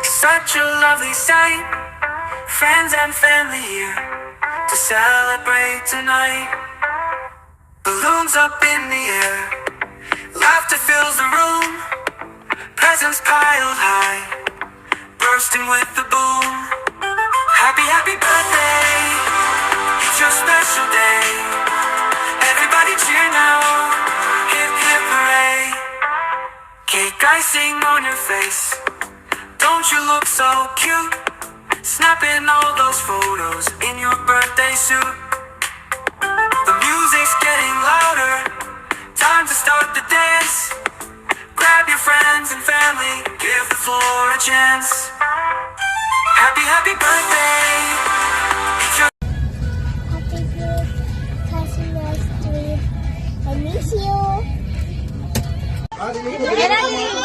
Such a lovely sight, friends and family here to celebrate tonight. Balloons up in the air, laughter fills the room, presents piled high, bursting with the boom. Happy, happy birthday, it's your special day. Everybody cheer now, hip hip hooray. Cake icing on your face, don't you look so cute? Snapping all those photos in your birthday suit. The music's getting louder, time to start the dance. Grab your friends and family, give the floor a chance. Happy, happy birthday, it's your Happy birthday, Cousin Astrid. I miss you. Happy birthday, Astrid.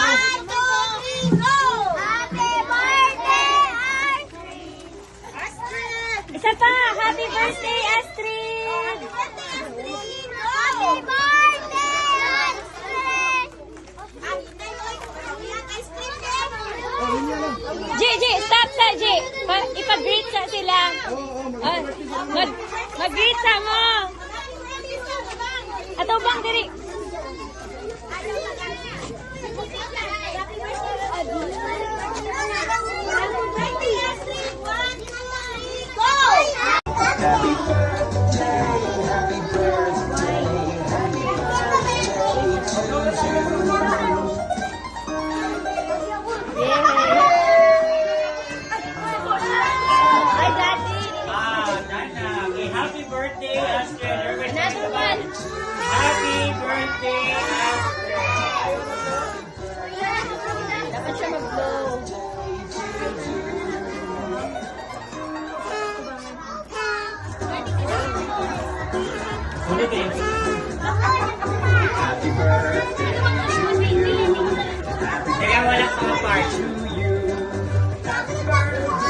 Isa pa, happy birthday, Astrid. Happy birthday, Astrid. G, stop sa G. Ipag-greet sa sila. Mag-greet sa mo. Ato bang diri? Happy birthday, Astrid. Happy birthday, Astrid. Dapat siya mag-blow. Happy birthday. Kaya wala kang part. Happy birthday.